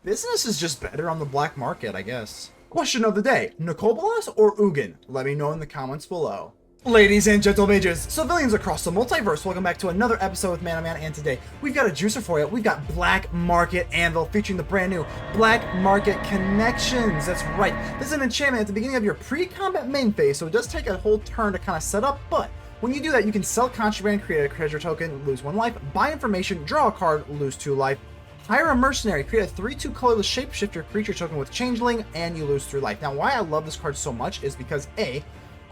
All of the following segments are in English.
Business is just better on the black market, I guess. Question of the day, Nicobolas or Ugin? Let me know in the comments below. Ladies and gentlemages, civilians across the multiverse, welcome back to another episode with Man and today we've got a juicer for you. We've got Black Market Anvil featuring the brand new Black Market Connections. That's right, this is an enchantment at the beginning of your pre-combat main phase, so it does take a whole turn to kind of set up, but when you do that, you can sell contraband, create a treasure token, lose 1 life, buy information, draw a card, lose 2 life, hire a mercenary, create a 3/2 colorless shapeshifter creature token with changeling, and you lose 3 life. Now, why I love this card so much is because A,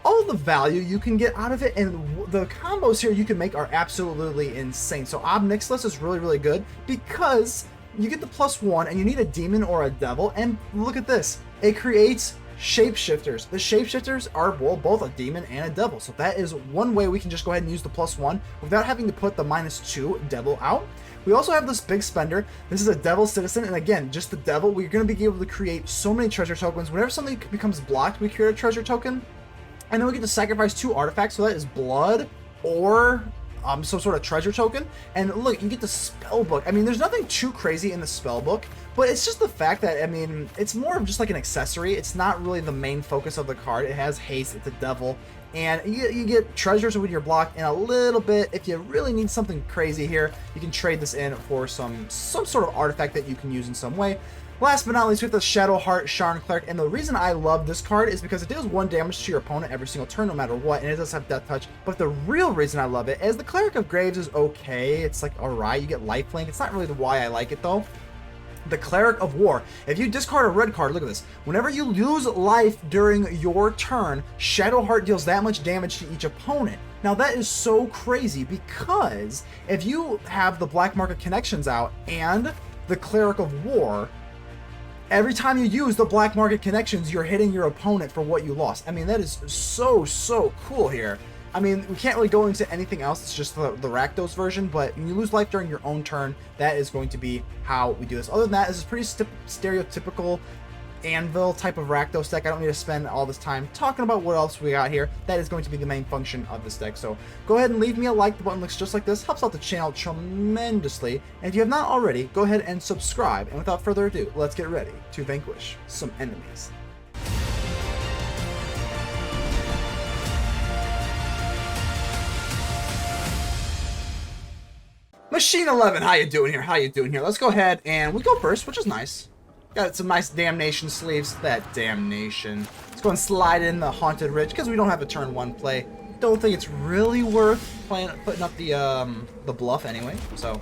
all the value you can get out of it, and the combos here you can make are absolutely insane. So Ob Nixilis is really good because you get the +1 and you need a demon or a devil, and look at this, it creates shapeshifters. The shapeshifters are, well, both a demon and a devil, so that is one way we can just go ahead and use the +1 without having to put the -2 devil out. We also have this big spender. This is a devil citizen, and again, just the devil. We're going to be able to create so many treasure tokens. Whenever something becomes blocked, we create a treasure token, and then we get to sacrifice 2 artifacts, so that is blood or some sort of treasure token. And look, you get the spell book. I mean, there's nothing too crazy in the spell book, but it's just the fact that, I mean, it's more of just like an accessory. It's not really the main focus of the card. It has haste, it's a devil, and you get treasures when you're blocked, and a little bit, if you really need something crazy here, you can trade this in for some sort of artifact that you can use in some way. Last but not least, we have the Shadowheart Sharran Cleric, and the reason I love this card is because it deals 1 damage to your opponent every single turn, no matter what, and it does have Death Touch. But the real reason I love it is the Cleric of Graves is okay. It's like, alright, you get lifelink. It's not really the why I like it, though. The Cleric of War. If you discard a red card, look at this. Whenever you lose life during your turn, Shadowheart deals that much damage to each opponent. Now that is so crazy because if you have the Black Market Connections out and the Cleric of War, every time you use the Black Market Connections, you're hitting your opponent for what you lost. I mean, that is so cool here. I mean, we can't really go into anything else. It's just the Rakdos version, but when you lose life during your own turn, that is going to be how we do this. Other than that, this is pretty stereotypical Anvil type of Rakdos deck. I don't need to spend all this time talking about what else we got here. That is going to be the main function of this deck. So go ahead and leave me a like. The button looks just like this. Helps out the channel tremendously. And if you have not already, go ahead and subscribe. And without further ado, let's get ready to vanquish some enemies. Machine 11, how you doing here? How you doing here? Let's go ahead and we go first, which is nice. Got some nice Damnation sleeves. That Damnation. Let's go and slide in the Haunted Ridge because we don't have a turn 1 play. Don't think it's really worth putting up the bluff anyway. So,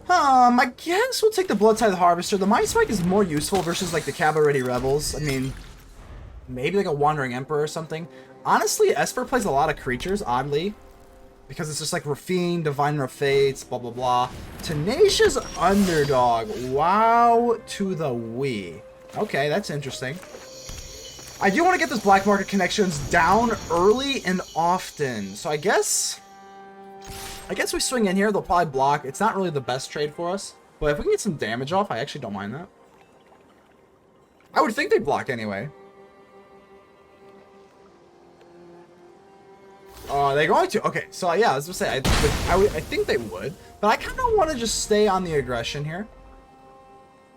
I guess we'll take the Bloodtithe Harvester. The Mind Spike is more useful versus like the Cavalry Rebels. I mean, maybe like a Wandering Emperor or something. Honestly, Esper plays a lot of creatures, oddly, because it's just like Rafine, Divine Fates, blah blah blah. Tenacious Underdog. Wow to the wee. Okay, that's interesting. I do want to get this Black Market Connections down early and often. So I guess we swing in here. They'll probably block. It's not really the best trade for us, but if we can get some damage off, I actually don't mind that. I would think they block anyway. Are they going to? Okay, so yeah, I was going to say, I think they would, but I kind of want to just stay on the aggression here.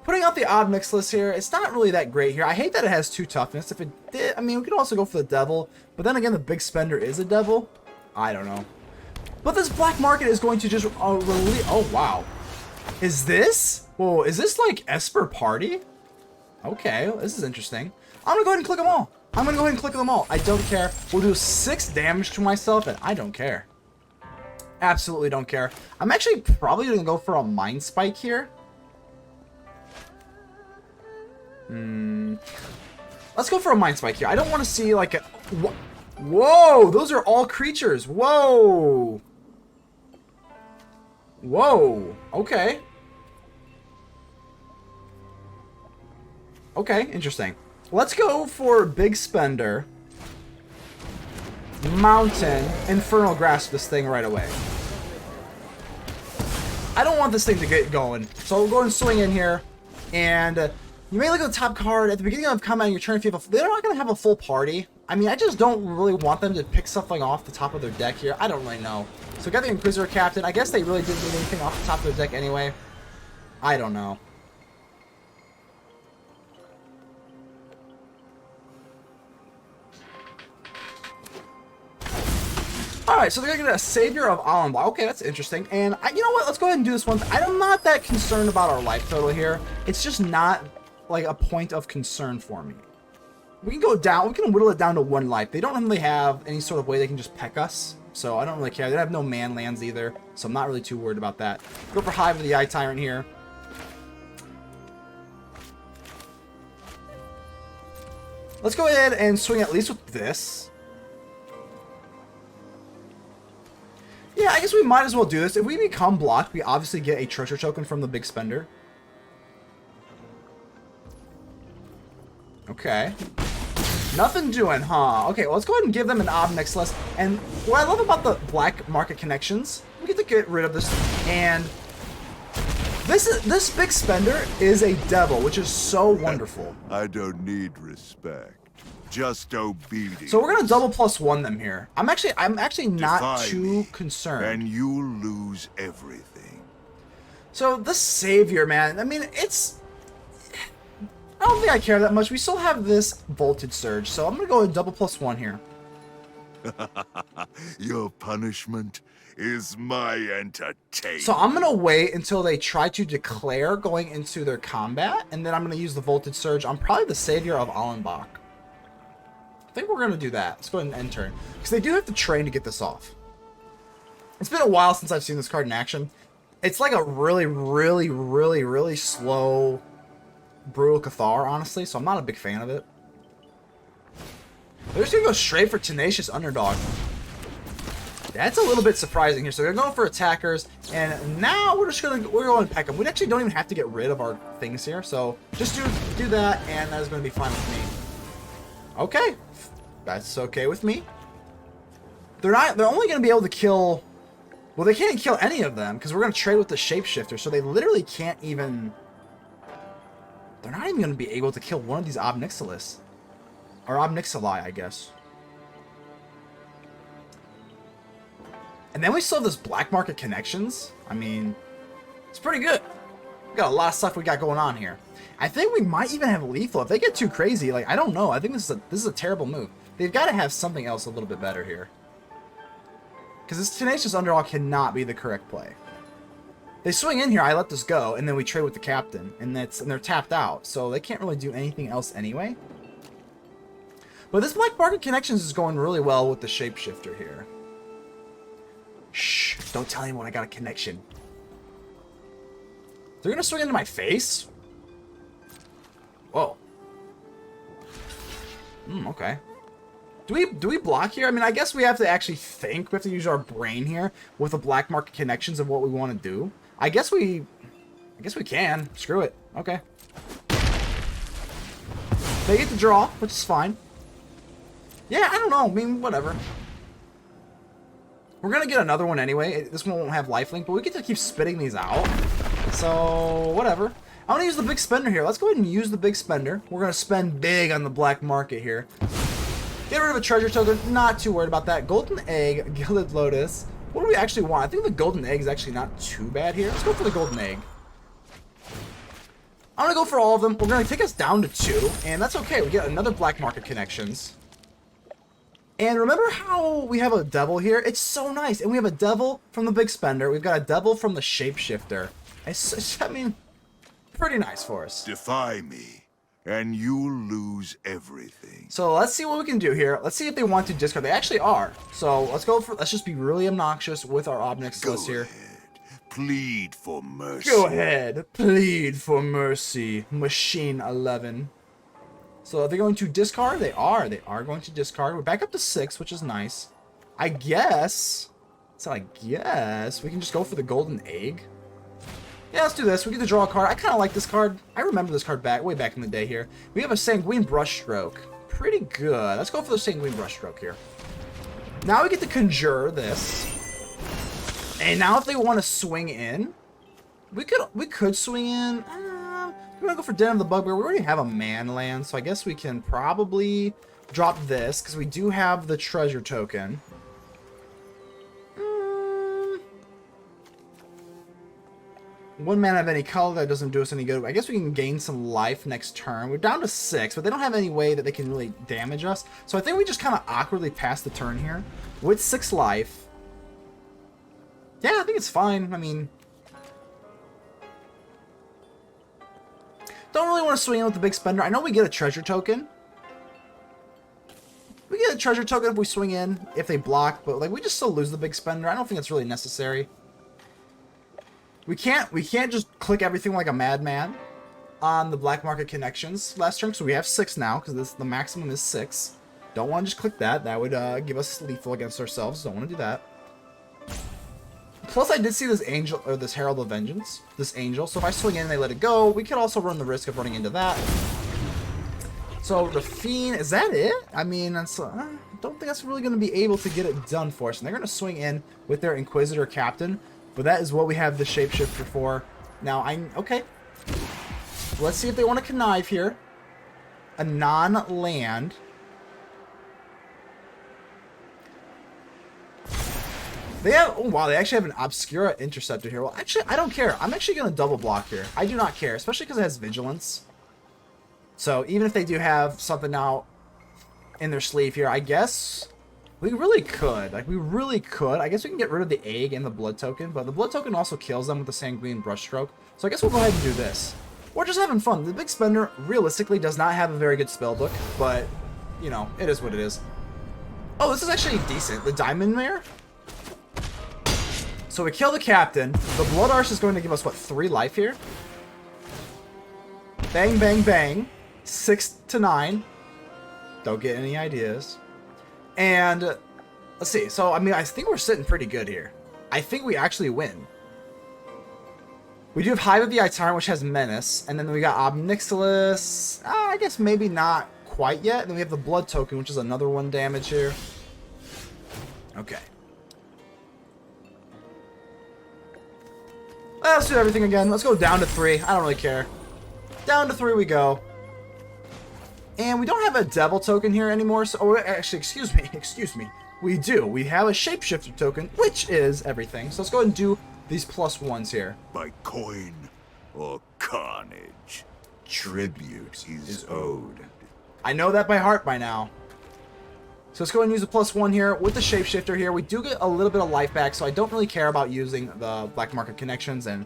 Putting out the Ob Nixilis here, it's not really that great here. I hate that it has 2 toughness. If it did, I mean, we could also go for the devil, but then again, the big spender is a devil. I don't know. But this Black Market is going to just release. Oh, wow. Is this? Whoa, is this like Esper Party? Okay, well, this is interesting. I'm going to go ahead and click them all. I'm going to go ahead and click them all. I don't care. We'll do 6 damage to myself, and I don't care. Absolutely don't care. I'm actually probably going to go for a Mind Spike here. Let's go for a Mind Spike here. I don't want to see like a... Whoa! Those are all creatures. Whoa! Whoa! Okay. Okay, interesting. Let's go for Big Spender, Mountain, Infernal Grasp this thing right away. I don't want this thing to get going, so we'll go and swing in here, and you may look at the top card. At the beginning of combat on your turn, if you have they're not going to have a full party. I mean, I just don't really want them to pick something off the top of their deck here. I don't really know. So we got the Inquisitor Captain. I guess they really didn't need anything off the top of their deck anyway. I don't know. Alright, so they're going to get a Savior of Alenbar. Okay, that's interesting. And you know what? Let's go ahead and do this one. I'm not that concerned about our life total here. It's just not like a point of concern for me. We can go down. We can whittle it down to 1 life. They don't really have any sort of way they can just peck us. So I don't really care. They have no man lands either. So I'm not really too worried about that. Go for Hive with the Eye Tyrant here. Let's go ahead and swing at least with this. Yeah, I guess we might as well do this. If we become blocked, we obviously get a treasure token from the big spender. Okay. Nothing doing, huh? Okay, well, let's go ahead and give them an Ob Nixilis. And what I love about the black market connections, we get to get rid of this. And this big spender is a devil, which is so wonderful. I don't need respect. Just obedience. So we're gonna double +1 them here. I'm actually not too concerned. And you lose everything. So the Savior, man. I mean, I don't think I care that much. We still have this Voltage Surge, so I'm gonna go with double +1 here. Your punishment is my entertainment. So I'm gonna wait until they try to declare going into their combat, and then I'm gonna use the Voltage Surge on probably the Savior of Alenbar. I think we're gonna do that. Let's go ahead and end turn, because they do have to train to get this off. It's been a while since I've seen this card in action. It's like a really slow Brutal Cathar, honestly, so I'm not a big fan of it. They're just gonna go straight for Tenacious Underdog. That's a little bit surprising here. So they're going for attackers, and now we're going to peck them. We actually don't even have to get rid of our things here, so just do that, and that is going to be fine with me. Okay, that's okay with me. They're only going to be able to kill. Well, they can't kill any of them because we're going to trade with the Shapeshifter, so they literally can't even. They're not even going to be able to kill one of these Ob Nixilis. Or Ob Nixili, I guess. And then we still have this black market connections. I mean, it's pretty good. We got a lot of stuff we got going on here. I think we might even have lethal. If they get too crazy, like, I don't know. I think this is a terrible move. They've got to have something else a little bit better here. Because this Tenacious Underdog cannot be the correct play. They swing in here, I let this go, and then we trade with the captain, and they're tapped out, so they can't really do anything else anyway. But this black market connections is going really well with the Shapeshifter here. Shh, don't tell anyone I got a connection. They're gonna swing into my face? Whoa. Okay. Do we block here? I mean, I guess we have to actually think. We have to use our brain here with the black market connections of what we want to do. I guess we can. Screw it. Okay. They get to draw, which is fine. Yeah, I don't know. I mean, whatever. We're going to get another one anyway. This one won't have lifelink, but we get to keep spitting these out. So, whatever. I'm going to use the big spender here. Let's go ahead and use the big spender. We're going to spend big on the black market here. Get rid of a treasure token. Not too worried about that. Golden Egg, Gilded Lotus. What do we actually want? I think the golden egg is actually not too bad here. Let's go for the golden egg. I'm going to go for all of them. We're going to take us down to 2, and that's okay. We get another black market connections. And remember how we have a devil here? It's so nice. And we have a devil from the big spender. We've got a devil from the Shapeshifter. I mean, pretty nice for us. Defy me, and you lose everything. So let's see what we can do here. Let's see if they want to discard. They actually are. So let's just be really obnoxious with our Ob Nixilis here. Go ahead. Plead for mercy. Go ahead. Plead for mercy. Machine 11. So are they going to discard? They are. They are going to discard. We're back up to 6, which is nice. I guess. So I guess we can just go for the golden egg. Yeah, let's do this. We get to draw a card. I kind of like this card. I remember this card way back in the day here. We have a Sanguine Brushstroke. Pretty good. Let's go for the Sanguine Brushstroke here. Now we get to conjure this. And now if they want to swing in, we could swing in. We're going to go for Den of the Bugbear. We already have a man land, so I guess we can probably drop this because we do have the treasure token. One mana of any color, that doesn't do us any good. I guess we can gain some life next turn. We're down to 6, but they don't have any way that they can really damage us. So I think we just kind of awkwardly pass the turn here with 6 life. Yeah, I think it's fine. I mean, don't really want to swing in with the big spender. I know we get a treasure token. We get a treasure token if we swing in, if they block, but like we just still lose the big spender. I don't think it's really necessary. We can't just click everything like a madman on the black market connections last turn, so we have 6 now because the maximum is 6. Don't want to just click that. That would give us lethal against ourselves. Don't want to do that. Plus, I did see this angel, or this Herald of Vengeance, this angel. So if I swing in and they let it go, we could also run the risk of running into that. So the Fiend, is that it? I mean, that's, I don't think that's really going to be able to get it done for us. And they're going to swing in with their Inquisitor Captain, but that is what we have the Shapeshifter for. Now, okay. Let's see if they want to connive here. A non-land. They have, oh wow, they actually have an Obscura Interceptor here. Well, actually, I don't care. I'm actually going to double block here. I do not care, especially because it has Vigilance. So even if they do have something out in their sleeve here, I guess we really could. Like, we really could. I guess we can get rid of the Egg and the Blood Token, but the Blood Token also kills them with the Sanguine Brushstroke. So I guess we'll go ahead and do this. We're just having fun. The Big Spender realistically does not have a very good spellbook, but, you know, it is what it is. Oh, this is actually decent. The Diamond Mire. So we kill the Captain. The Blood Arch is going to give us, what, 3 life here? Bang, bang, bang. 6 to 9. Don't get any ideas. And let's see. So, I mean, I think we're sitting pretty good here. I think we actually win. We do have Hive of the Eye Tyrant, which has Menace. And then we got Ob Nixilis. I guess maybe not quite yet. And then we have the Blood Token, which is another 1 damage here. Okay. Let's do everything again. Let's go down to 3. I don't really care. Down to 3 we go. And we don't have a Devil token here anymore. So, oh, actually, excuse me. We do. We have a Shapeshifter token, which is everything. So let's go ahead and do these +1s here. By coin or carnage, tribute is owed. I know that by heart by now. So let's go ahead and use a +1 here with the Shapeshifter here. We do get a little bit of life back, so I don't really care about using the black market connections. And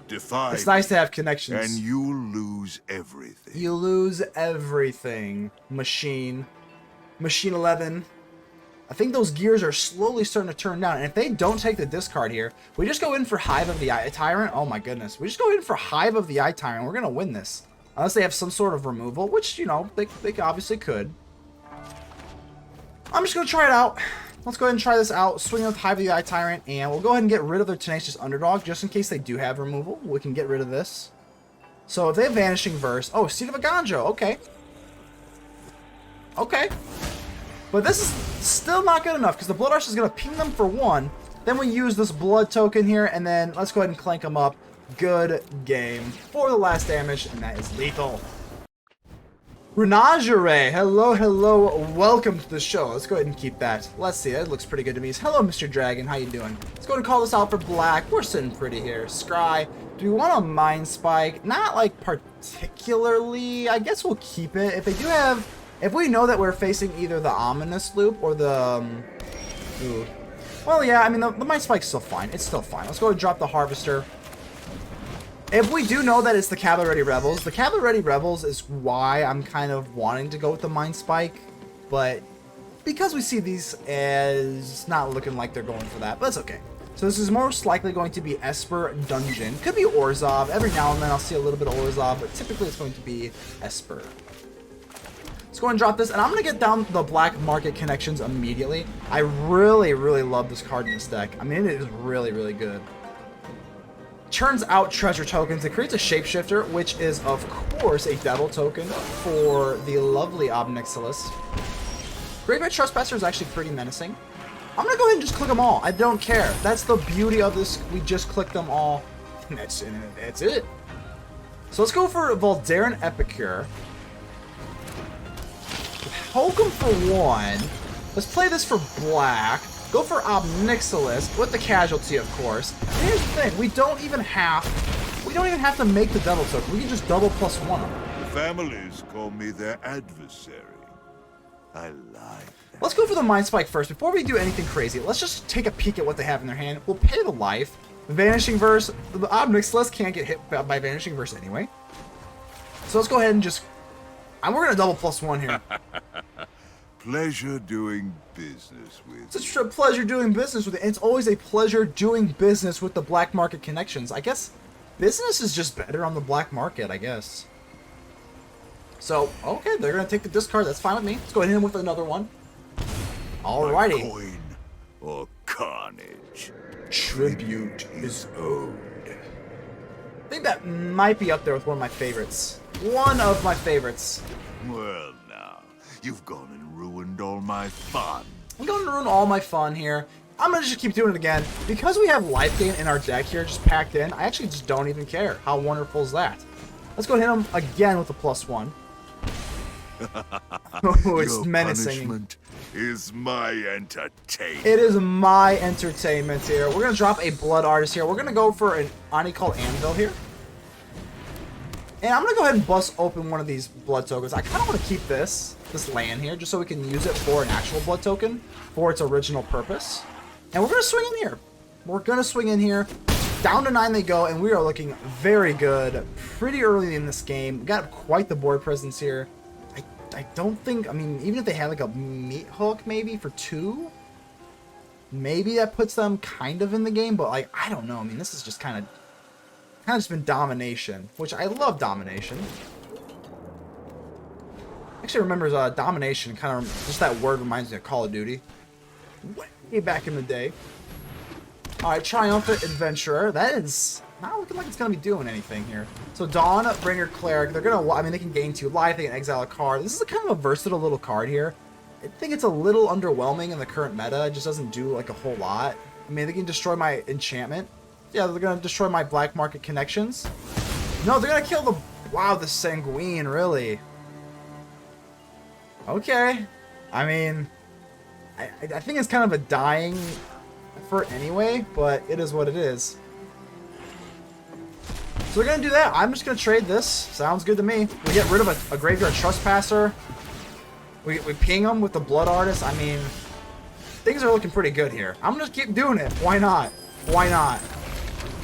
Defy it's nice to have connections. and you lose everything. You lose everything, Machine 11. I think those gears are slowly starting to turn down. And if they don't take the discard here, we just go in for Hive of the Eye Tyrant. Oh my goodness. We just go in for Hive of the Eye Tyrant. We're going to win this. Unless they have some sort of removal, which, you know, they obviously could. I'm just going to try it out. Let's go ahead and try this out. Swing with Hive of the Eye Tyrant. And we'll go ahead and get rid of their Tenacious Underdog. Just in case they do have removal, we can get rid of this. So if they have Vanishing Verse. Oh, Seed of a Ganjo. Okay. Okay. But this is still not good enough because the Blood Arch is going to ping them for 1. Then we use this Blood Token here, and then let's go ahead and clank them up. Good game for the last damage, and that is lethal. Renagere, hello, welcome to the show. Let's go ahead and keep that. Let's see, that looks pretty good to me. Hello, Mr. Dragon, how you doing? Let's go ahead and call this out for black. We're sitting pretty here. Scry, do we want a Mind Spike? Not like particularly. I guess we'll keep it. If they do have... If we know that we're facing either the Ominous Loop or the... ooh. Well, yeah, I mean, the Mind Spike's still fine. It's still fine. Let's go and drop the Harvester. If we do know that it's the Cavalry Rebels, the Cavalry Rebels is why I'm kind of wanting to go with the Mind Spike. But because we see these as not looking like they're going for that, but it's okay. So this is most likely going to be Esper Dungeon. Could be Orzhov. Every now and then I'll see a little bit of Orzhov, but typically it's going to be Esper. Let's go and drop this, and I'm going to get down the black market connections immediately. I really, really love this card in this deck. I mean, it is really, really good. Turns out treasure tokens. It creates a Shapeshifter, which is, of course, a Devil token for the lovely Ob Nixilis. Graveyard Trespasser is actually pretty menacing. I'm going to go ahead and just click them all. I don't care. That's the beauty of this. We just click them all. And that's it. So let's go for Voldaren Epicure. Poke him for 1. Let's play this for black. Go for Ob Nixilis with the casualty, of course. And here's the thing: we don't even have to make the Devil token. We can just double +1 them. The families call me their adversary. I like that. Let's go for the Mind Spike first. Before we do anything crazy, let's just take a peek at what they have in their hand. We'll pay the life. Vanishing Verse. The Ob Nixilis can't get hit by Vanishing Verse anyway. So let's go ahead and just... we're going to double +1 here. Pleasure doing business with It's a pleasure doing business with it. It's always a pleasure doing business with the black market connections. I guess business is just better on the black market, I guess. So, okay, they're going to take the discard. That's fine with me. Let's go ahead and hit him with another one. Alrighty. coin or carnage. Tribute is owed. I think that might be up there with one of my favorites. One of my favorites. Well, now, you've gone and ruined all my fun. I'm going to ruin all my fun here. I'm going to just keep doing it again. Because we have life gain in our deck here just packed in, I actually just don't even care. How wonderful is that? Let's go hit him again with a +1. Oh, it's Your menacing. punishment is my entertainment. It is my entertainment here. We're going to drop a Blood Artist here. We're going to go for an Oni-Cult Anvil here. And I'm going to go ahead and bust open one of these blood tokens. I kind of want to keep this land here, just so we can use it for an actual blood token for its original purpose. And we're going to swing in here. We're going to swing in here. Down to 9 they go, and we are looking very good pretty early in this game. We got quite the board presence here. I don't think, I mean, even if they had like a meat hook maybe for 2, maybe that puts them kind of in the game, but like, I don't know. I mean, this is just kind of just been domination, which I love domination. Actually remembers domination, kind of just that word reminds me of Call of Duty. Way back in the day. Alright, Triumphant Adventurer. That is not looking like it's going to be doing anything here. So Dawnbringer Cleric, they're going to, I mean, they can gain 2 life, they can exile a card. This is a kind of a versatile little card here. I think it's a little underwhelming in the current meta. It just doesn't do like a whole lot. I mean, they can destroy my enchantment. Yeah, they're going to destroy my black market connections. No, they're going to kill the, wow, the Sanguine, really. Okay. I mean, I think it's kind of a dying effort anyway, but it is what it is. So we're going to do that. I'm just going to trade this. Sounds good to me. We get rid of a Graveyard Trespasser. We ping them with the Blood Artist. I mean, things are looking pretty good here. I'm going to keep doing it. Why not? Why not?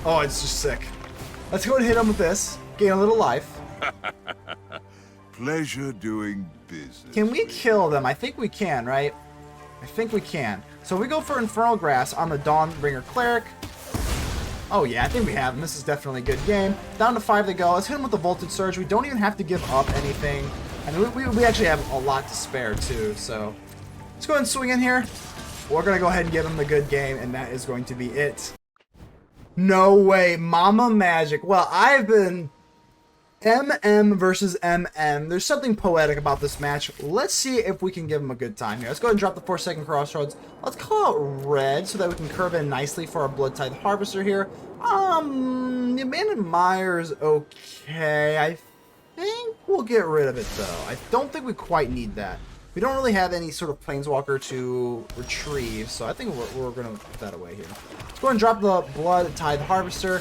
Oh, it's just sick. Let's go and hit them with this. Gain a little life. Pleasure doing business. Can we kill them? I think we can, right? I think we can. So we go for Infernal Grasp on the Dawnbringer Cleric. Oh yeah, I think we have him. This is definitely a good game. Down to 5 they go. Let's hit him with the Voltage Surge. We don't even have to give up anything. I mean, we actually have a lot to spare too, so let's go ahead and swing in here. We're going to go ahead and give him the good game, and that is going to be it. No way, Mama Magic. Well, I've been MM versus MM. There's something poetic about this match. Let's see if we can give him a good time here. Let's go ahead and drop the Forsaken Crossroads. Let's call out red so that we can curve in nicely for our Bloodtithe Harvester here. The Abandoned Mire's okay. I think we'll get rid of it though. I don't think we quite need that. We don't really have any sort of Planeswalker to retrieve, so I think we're going to put that away here. Let's go ahead and drop the Bloodtithe Harvester.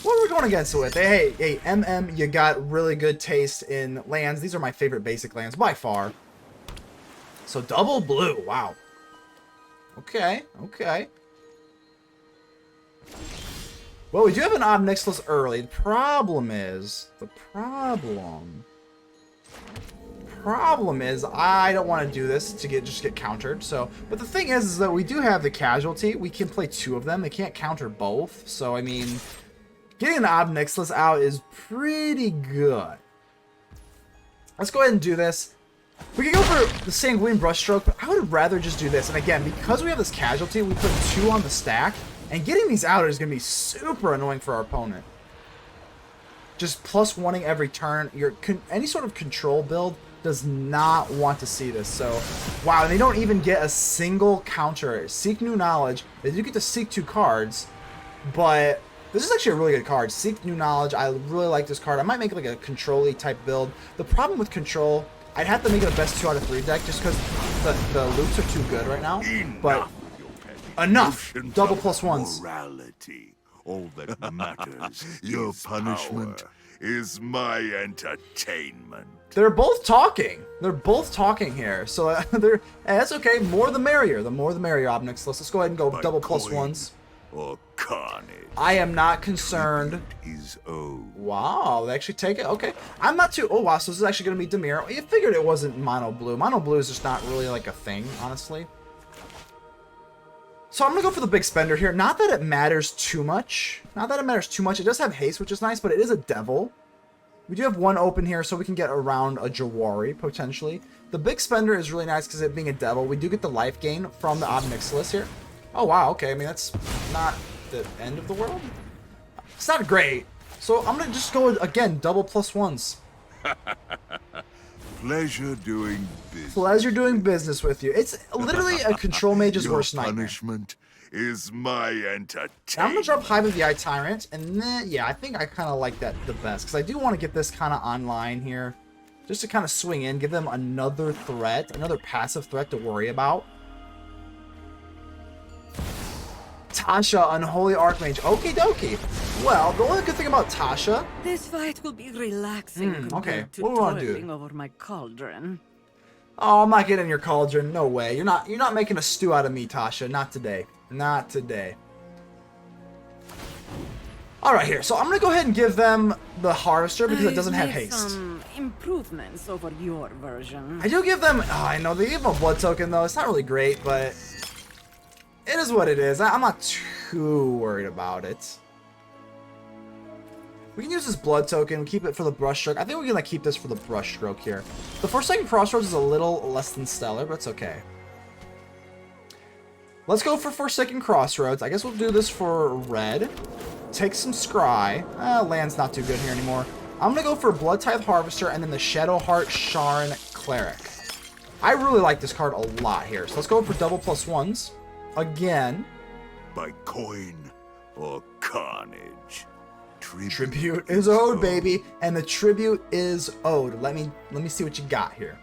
What are we going against it with? Hey, MM, you got really good taste in lands. These are my favorite basic lands by far. So double blue, wow. Okay, okay. Well, we do have an Ob Nixilis early. The problem is I don't want to do this to just get countered. So, but the thing is that we do have the casualty. We can play 2 of them. They can't counter both. So, I mean, getting an Ob Nixilis out is pretty good. Let's go ahead and do this. We can go for the Sanguine Brushstroke, but I would rather just do this. And again, because we have this casualty, we put 2 on the stack. And getting these out is going to be super annoying for our opponent. Just +1ing every turn. Any sort of control build does not want to see this. So, wow, and they don't even get a single counter. Seek New Knowledge. They do get to seek 2 cards, but this is actually a really good card. Seek New Knowledge. I really like this card. I might make like a control-y type build. The problem with control, I'd have to make it a best 2 out of 3 deck just because the loops are too good right now. But enough. Double +1s. Morality. All that matters. Your punishment is my entertainment. They're both talking. They're both talking here. So that's okay. More the merrier. The more the merrier, Ob Nixilis. Let's go ahead and go By double coin +1s. or carnage. I am not concerned. Is owed. Wow, they actually take it? Okay. I'm not too... Oh, wow, so this is actually going to be Dimir. You figured it wasn't mono blue. Mono blue is just not really like a thing, honestly. So I'm going to go for the big spender here. Not that it matters too much. Not that it matters too much. It does have haste, which is nice, but it is a devil. We do have one open here, so we can get around a Jawari, potentially. The big spender is really nice because it being a devil. We do get the life gain from the Ob Nixilis here. Oh, wow, okay. I mean, that's not the end of the world. It's not great. So I'm going to just go, again, double +1s. Pleasure doing business. Pleasure doing business with you. It's literally a control mage's Your worst nightmare. punishment is my entertainment. Now I'm going to drop Hive of the Eye Tyrant, and then, yeah, I think I kind of like that the best, because I do want to get this kind of online here, just to kind of swing in, give them another threat, another passive threat to worry about. Tasha, Unholy Archmage. Okie dokie. Well, the only good thing about Tasha... This fight will be relaxing okay. compared to What do we wanna do? toiling over my cauldron. Oh, I'm not getting in your cauldron. No way. You're not making a stew out of me, Tasha. Not today. Not today. Alright here. So I'm going to go ahead and give them the Harvester because it doesn't have I've made haste. some improvements over your version. I do give them... Oh, I know. They give them a blood token, though. It's not really great, but... It is what it is. I'm not too worried about it. We can use this blood token, keep it for the Brushstroke. I think we can like keep this for the Brushstroke here. The Forsaken Crossroads is a little less than stellar, but it's okay. Let's go for Forsaken Crossroads. I guess we'll do this for red. Take some Scry. Land's not too good here anymore. I'm going to go for Bloodtithe Harvester and then the Shadowheart Sharran Cleric. I really like this card a lot here. So let's go for double +1s. Again. By coin or carnage. Tribute is owed, baby, and the tribute is owed. Let me see what you got here.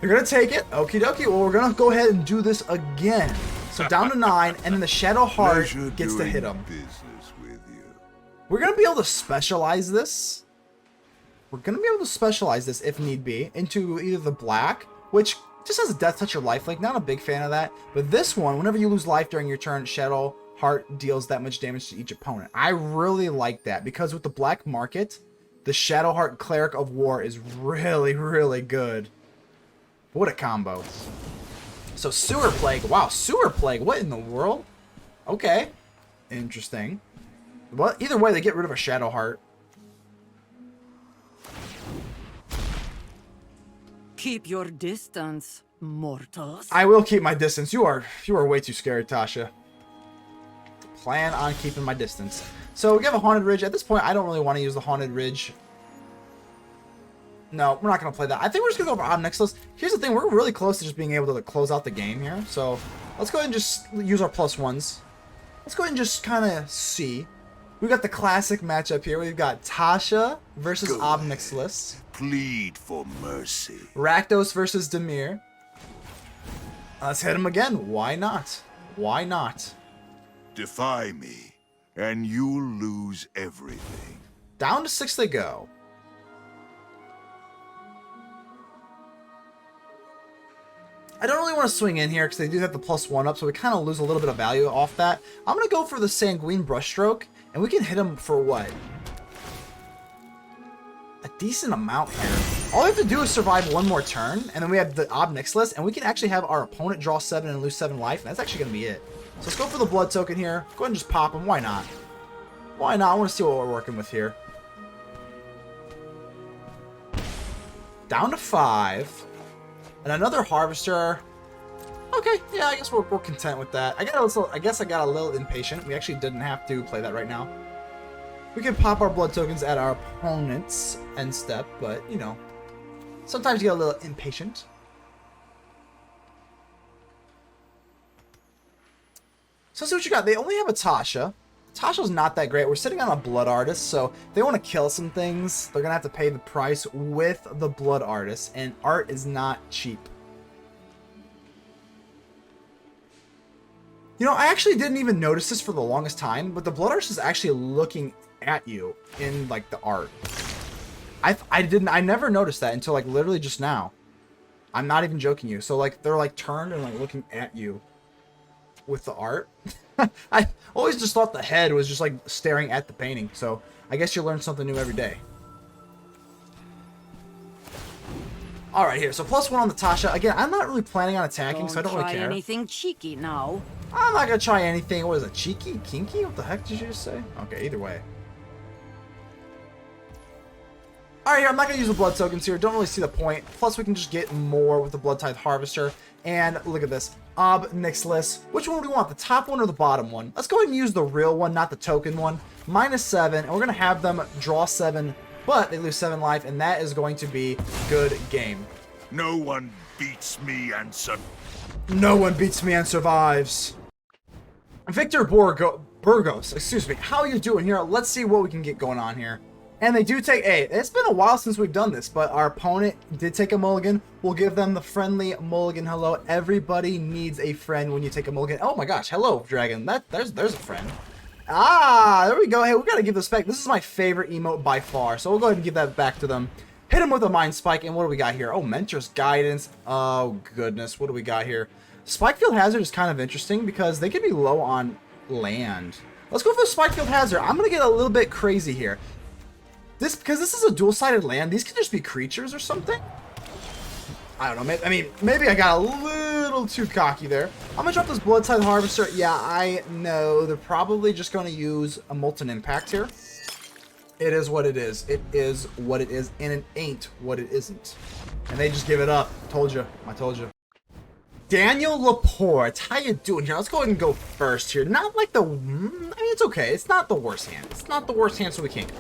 You're gonna take it, okie dokie. Well, we're gonna go ahead and do this again. So down to 9, and then the Shadowheart gets to hit him. Business with you. We're gonna be able to specialize this. We're gonna be able to specialize this if need be into either the black, which just has a Death Touch or lifelink. Not a big fan of that. But this one, whenever you lose life during your turn, Shadowheart deals that much damage to each opponent. I really like that because with the black market, the Shadowheart Cleric of War is really, really good. What a combo. So Sewer Plague. Wow, Sewer Plague. What in the world? Okay. Interesting. Well, either way, they get rid of a Shadowheart. Keep your distance, mortals. I will keep my distance. You are way too scary, Tasha. Plan on keeping my distance. So we have a Haunted Ridge. At this point, I don't really want to use the Haunted Ridge. No, we're not going to play that. I think we're just going to go for Ob Nixilis. Here's the thing. We're really close to just being able to close out the game here. So let's go ahead and just use our +1s. Let's go ahead and just kind of see. We got the classic matchup here. We've got Tasha versus Ob Nixilis. Plead for mercy. Rakdos versus Dimir. Let's hit him again. Why not? Why not? Defy me, and you'll lose everything. Down to 6 they go. I don't really want to swing in here because they do have the +1 up, so we kind of lose a little bit of value off that. I'm going to go for the Sanguine Brushstroke, and we can hit him for what? A decent amount here. All we have to do is survive one more turn, and then we have the Ob Nixilis, and we can actually have our opponent draw 7 and lose 7 life, and that's actually going to be it. So let's go for the blood token here. Go ahead and just pop him. Why not? Why not? I want to see what we're working with here. Down to 5. And another Harvester. Okay, yeah, I guess we're content with that. I guess I got a little impatient. We actually didn't have to play that right now. We can pop our blood tokens at our opponent's end step, but, you know, sometimes you get a little impatient. So let's see what you got. They only have a Tasha. Tasha's not that great. We're sitting on a Blood Artist, so if they want to kill some things, they're going to have to pay the price with the Blood Artist, and art is not cheap. You know, I actually didn't even notice this for the longest time, but the Blood Artist is actually looking at you in, like, the art. I never noticed that until like literally just now. I'm not even joking you. So like they're like turned and like looking at you with the art. I always just thought the head was just like staring at the painting. So I guess you learn something new every day. All right, here. So +1 on the Tasha. Again, I'm not really planning on attacking, so I don't really care. Anything cheeky now. I'm not gonna try anything. What is it? Cheeky? Kinky? What the heck did you just say? Okay, either way. Alright, here, I'm not going to use the blood tokens here. Don't really see the point. Plus, we can just get more with the Bloodtithe Harvester. And look at this. Ob Nixilis. Which one do we want? The top one or the bottom one? Let's go ahead and use the real one, not the token one. -7, and we're going to have them draw 7, but they lose 7 life, and that is going to be good game. No one beats me and No one beats me and survives. Victor Burgos, excuse me. How are you doing here? Let's see what we can get going on here. And they do take a. It's been a while since we've done this, but our opponent did take a mulligan. We'll give them the friendly mulligan. Hello, everybody needs a friend when you take a mulligan. Oh my gosh, hello, dragon. There's a friend. Ah, there we go. Hey, we gotta give this back. This is my favorite emote by far, so we'll go ahead and give that back to them. Hit him with a mind spike, and what do we got here? Oh, Mentor's Guidance. Oh goodness, what do we got here? Spikefield Hazard is kind of interesting because they can be low on land. Let's go for the Spikefield Hazard. I'm gonna get a little bit crazy here. Because this is a dual-sided land, these could just be creatures or something. I don't know. Maybe I got a little too cocky there. I'm gonna drop this Bloodtithe Harvester. Yeah, I know they're probably just gonna use a Molten Impact here. It is what it is. It is what it is, and it ain't what it isn't. And they just give it up. Told you. I told you. Daniel Laporte, how you doing here? Let's go ahead and go first here. Not like the. I mean, it's okay. It's not the worst hand. It's not the worst hand, so we can't.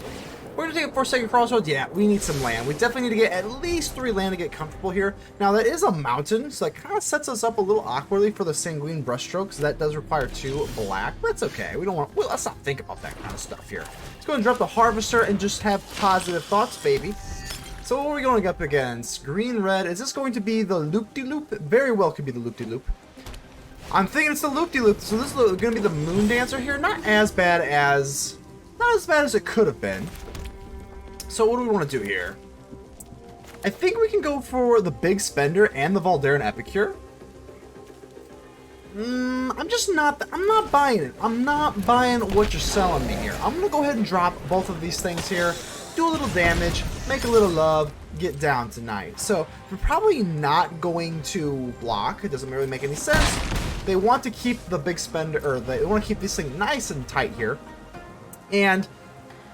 We're going to take a Forsaken Crossroads. Yeah, we need some land. We definitely need to get at least 3 land to get comfortable here. Now, that is a mountain, so that kind of sets us up a little awkwardly for the Sanguine Brushstroke, so that does require 2 black, but it's okay. We don't want... Well, let's not think about that kind of stuff here. Let's go and drop the Harvester and just have positive thoughts, baby. So what are we going up against? Green, red. Is this going to be the Loop-de-Loop? Very well could be the Loop-de-Loop. I'm thinking it's the Loop-de-Loop, so this is going to be the Moon Dancer here. Not as bad as it could have been. So what do we want to do here? I think we can go for the Big Spender and the Voldaren Epicure. I'm not buying it. I'm not buying what you're selling me here. I'm going to go ahead and drop both of these things here. Do a little damage, make a little love, get down tonight. So we're probably not going to block. It doesn't really make any sense. They want to keep the Big Spender, or they want to keep this thing nice and tight here. And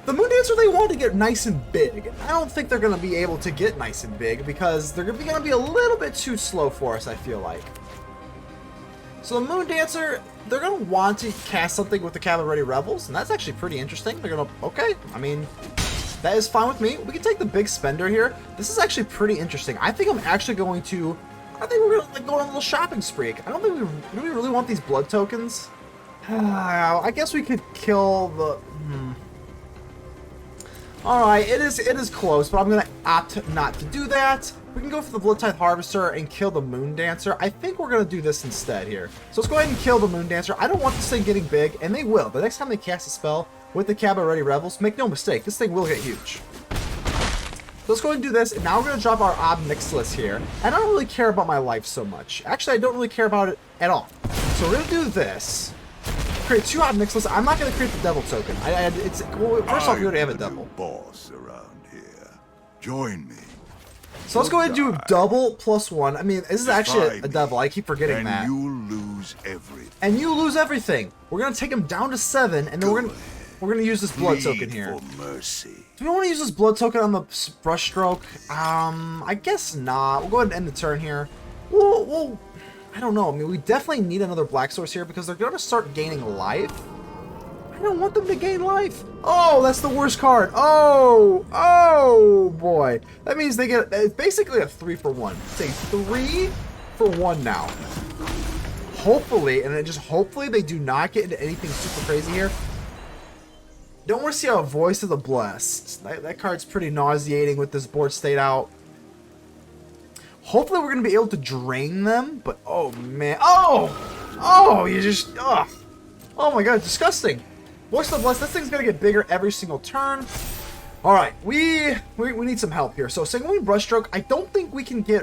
the Moon Dancer, they want to get nice and big. I don't think they're going to be able to get nice and big because they're going to be a little bit too slow for us, I feel like. So the Moon Dancer, they're going to want to cast something with the Cavalry Rebels, and that's actually pretty interesting. They're going to, okay, I mean, that is fine with me. We can take the Big Spender here. This is actually pretty interesting. I think I'm actually going to, I think we're going to go on a little shopping spree. I don't think do we really want these blood tokens? I guess we could kill the, Alright, it is close, but I'm going to opt not to do that. We can go for the Bloodtithe Harvester and kill the Moon Dancer. I think we're going to do this instead here. So let's go ahead and kill the Moon Dancer. I don't want this thing getting big, and they will. The next time they cast a spell with the Cavalry Rebels, make no mistake, this thing will get huge. So let's go ahead and do this, and now we're going to drop our Ob Nixilis here. I don't really care about my life so much. Actually, I don't really care about it at all. So we're going to do this. Create 2 Ob Nixilis. I'm not going to create the devil token. Well, first off, we already have a devil. Boss around here. Join me. So let's go ahead and do double +1. I mean, this is actually a devil. I keep forgetting that. And you lose everything. And you lose everything. We're going to take him down to 7, and then we're going to use this blood token here. For mercy. Do we want to use this blood token on the Brushstroke? I guess not. We'll go ahead and end the turn here. We'll I don't know. I mean, we definitely need another black source here because they're going to start gaining life. I don't want them to gain life. Oh, that's the worst card. Oh boy. That means they get it's basically a 3-for-1. It's a 3-for-1 now. Hopefully, and then just hopefully they do not get into anything super crazy here. Don't want to see a Voice of the Blessed. That card's pretty nauseating with this board state out. Hopefully we're going to be able to drain them, but oh man. Oh, you just, oh my god, disgusting. Voice of the Blessed, this thing's going to get bigger every single turn. All right, we need some help here. So Sanguine Brushstroke, I don't think we can.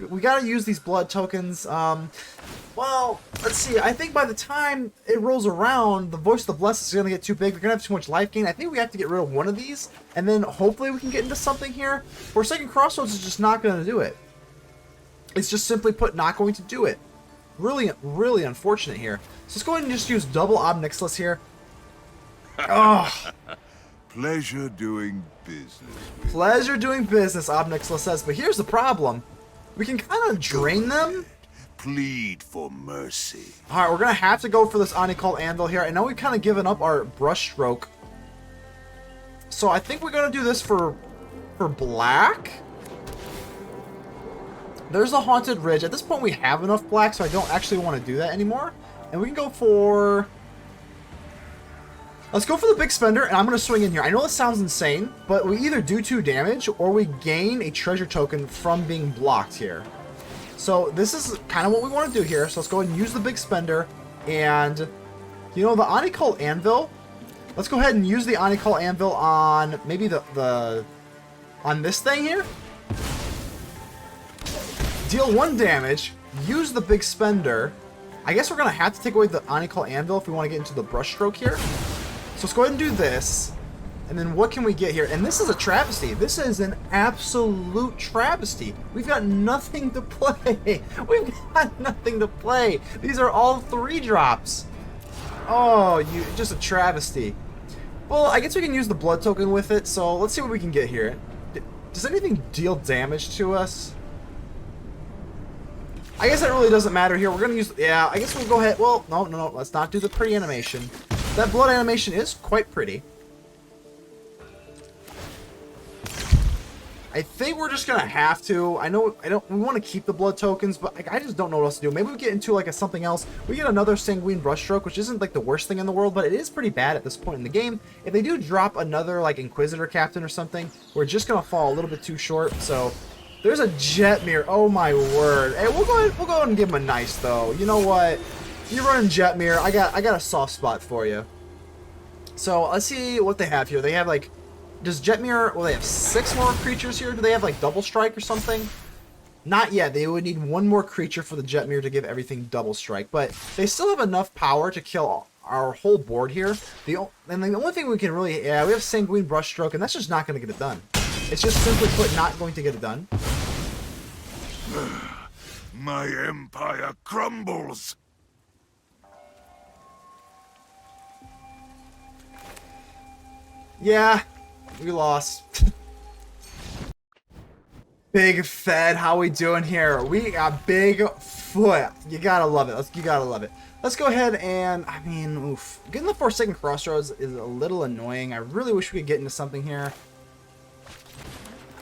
We gotta use these blood tokens. Well, let's see. I think by the time it rolls around, the Voice of the Blessed is gonna get too big. We're gonna have too much life gain. I think we have to get rid of one of these, and then hopefully we can get into something here. Forsaken Crossroads is just not gonna do it. It's just simply put not going to do it. Really, really unfortunate here. So let's go ahead and just use double Ob Nixilis here. Oh. Pleasure doing business. Pleasure doing business, Ob Nixilis says. But here's the problem. We can kind of drain them. Plead for mercy. Alright, we're going to have to go for this Oni-Cult Anvil here. I know we've kind of given up our Brushstroke. So I think we're going to do this for black. There's a Haunted Ridge. At this point, we have enough black, so I don't actually want to do that anymore. And we can go for... Let's go for the big spender, and I'm going to swing in here. I know this sounds insane, but we either do 2 damage, or we gain a treasure token from being blocked here. So this is kind of what we want to do here. So let's go ahead and use the big spender. And, you know, the Oni-Cult Anvil, let's go ahead and use the Oni-Cult Anvil on maybe on this thing here. Deal 1 damage, use the big spender. I guess we're going to have to take away the Oni-Cult Anvil if we want to get into the Brushstroke here. So let's go ahead and do this. And then what can we get here? And this is a travesty. This is an absolute travesty. We've got nothing to play. We've got nothing to play. These are all 3 drops. Oh, just a travesty. Well, I guess we can use the blood token with it. So let's see what we can get here. Does anything deal damage to us? I guess that really doesn't matter here. We're going to use... Yeah, I guess we'll go ahead... Well, no. Let's not do the pretty animation. That blood animation is quite pretty. I think we're just gonna have to. We want to keep the blood tokens, but I just don't know what else to do. Maybe we get into like something else. We get another Sanguine Brushstroke, which isn't like the worst thing in the world, but it is pretty bad at this point in the game. If they do drop another like Inquisitor Captain or something, we're just gonna fall a little bit too short. So there's a Jetmir. Oh my word! Hey, we'll go ahead and give him a nice though. You know what? You're running Jetmir. I got a soft spot for you. So let's see what they have here. They have like, does Jetmir? Well, they have 6 more creatures here. Do they have like double strike or something? Not yet. They would need 1 more creature for the Jetmir to give everything double strike, but they still have enough power to kill our whole board here. The only thing we can really, we have Sanguine Brushstroke, and that's just not going to get it done. It's just simply put not going to get it done. My empire crumbles. Yeah, we lost. Big Fed, how we doing here? We got Big Foot. You gotta love it. You gotta love it. Let's go ahead and, I mean, oof. Getting the Forsaken Crossroads is a little annoying. I really wish we could get into something here.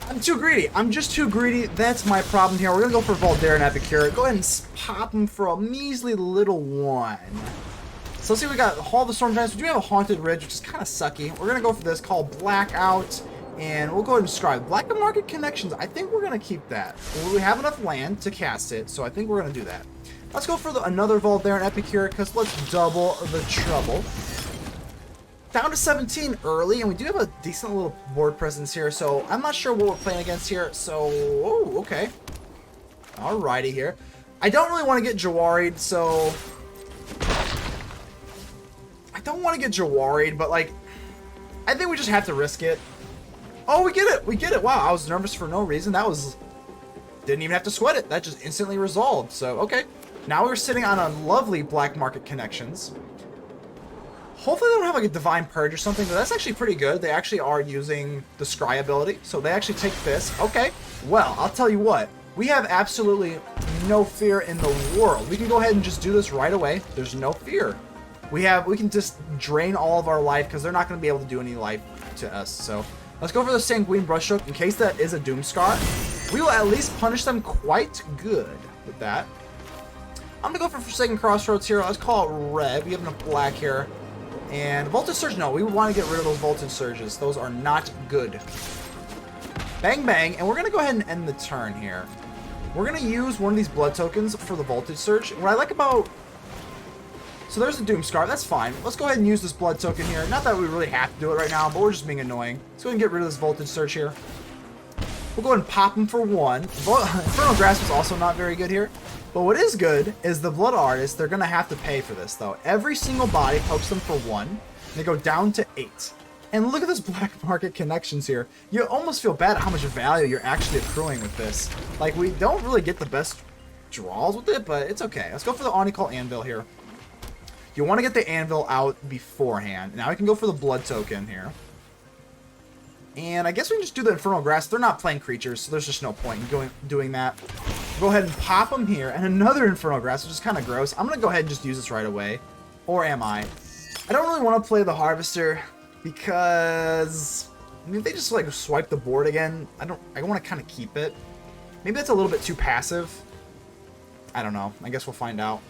I'm too greedy. I'm just too greedy. That's my problem here. We're gonna go for Voldaren Epicure. Go ahead and pop him for a measly little 1. So let's see, we got Hall of the Storm Giants. We do have a Haunted Ridge, which is kind of sucky. We're going to go for this called Blackout, and we'll go ahead and describe Black Market Connections. I think we're going to keep that. We have enough land to cast it, so I think we're going to do that. Let's go for another Voldaren Epicure, because let's double the trouble. Down to 17 early, and we do have a decent little board presence here, so I'm not sure what we're playing against here. So, oh, okay. Alrighty here. I don't really want to get Jawari'd, so... I don't want to get Jawari'd, but like, I think we just have to risk it. Oh, we get it! We get it! Wow, I was nervous for no reason. That was... Didn't even have to sweat it. That just instantly resolved. So, okay. Now we're sitting on a lovely Black Market Connections. Hopefully they don't have like a Divine Purge or something, but that's actually pretty good. They actually are using the Scry ability, so they actually take this. Okay, well, I'll tell you what. We have absolutely no fear in the world. We can go ahead and just do this right away. There's no fear. We can just drain all of our life because they're not going to be able to do any life to us. So let's go for the Sanguine Brushstroke. In case that is a Doomscar, we will at least punish them quite good with that. I'm going to go for Forsaken Crossroads here. Let's call it red. We have enough black here. And Voltage Surge, no, we want to get rid of those Voltage Surges. Those are not good. Bang, bang, and we're going to go ahead and end the turn here. We're going to use one of these blood tokens for the Voltage Surge. What I like about So there's the Doomscar. That's fine. Let's go ahead and use this blood token here. Not that we really have to do it right now, but we're just being annoying. Let's go ahead and get rid of this Voltage Surge here. We'll go ahead and pop him for 1. Infernal Grasp is also not very good here. But what is good is the Blood Artists, they're going to have to pay for this, though. Every single body pokes them for 1. And they go down to 8. And look at this black market connections here. You almost feel bad at how much value you're actually accruing with this. Like, we don't really get the best draws with it, but it's okay. Let's go for the Oni-Cult Anvil here. You want to get the Anvil out beforehand. Now we can go for the Blood Token here. And I guess we can just do the Infernal Grasp. They're not playing creatures, so there's just no point in doing that. Go ahead and pop them here. And another Infernal Grasp, which is kind of gross. I'm going to go ahead and just use this right away. Or am I? I don't really want to play the Harvester because I mean, if they just like swipe the board again, I want to kind of keep it. Maybe that's a little bit too passive. I don't know. I guess we'll find out.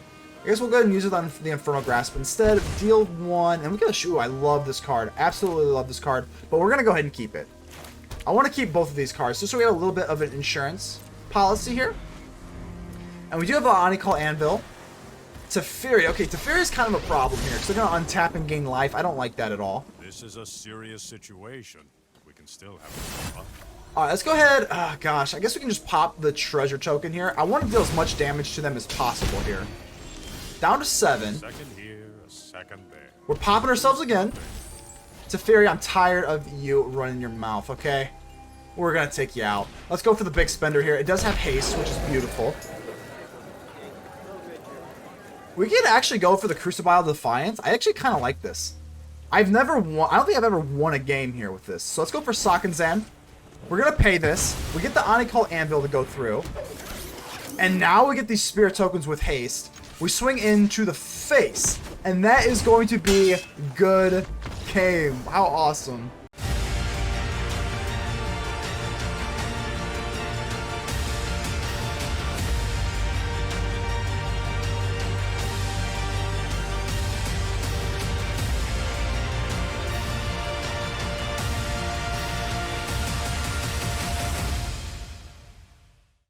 I guess we'll go ahead and use it on the Infernal Grasp instead. Deal 1, and we got a shoe. I love this card. Absolutely love this card. But we're gonna go ahead and keep it. I want to keep both of these cards just so we have a little bit of an insurance policy here. And we do have an Oni-Cult Anvil. Teferi. Okay, Teferi is kind of a problem here because they're gonna untap and gain life. I don't like that at all. This is a serious situation. We can still have fun. Alright, let's go ahead. Oh, gosh. I guess we can just pop the treasure token here. I want to deal as much damage to them as possible here. Down to 7. Second here, a second there. We're popping ourselves again. Teferi, I'm tired of you running your mouth, okay? We're going to take you out. Let's go for the big spender here. It does have haste, which is beautiful. We can actually go for the Crucible Defiance. I actually kind of like this. I've never won. I don't think I've ever won a game here with this. So let's go for Sokenzan. We're going to pay this. We get the Oni-Cult Anvil to go through. And now we get these Spirit Tokens with haste. We swing into the face. And that is going to be good game. How awesome.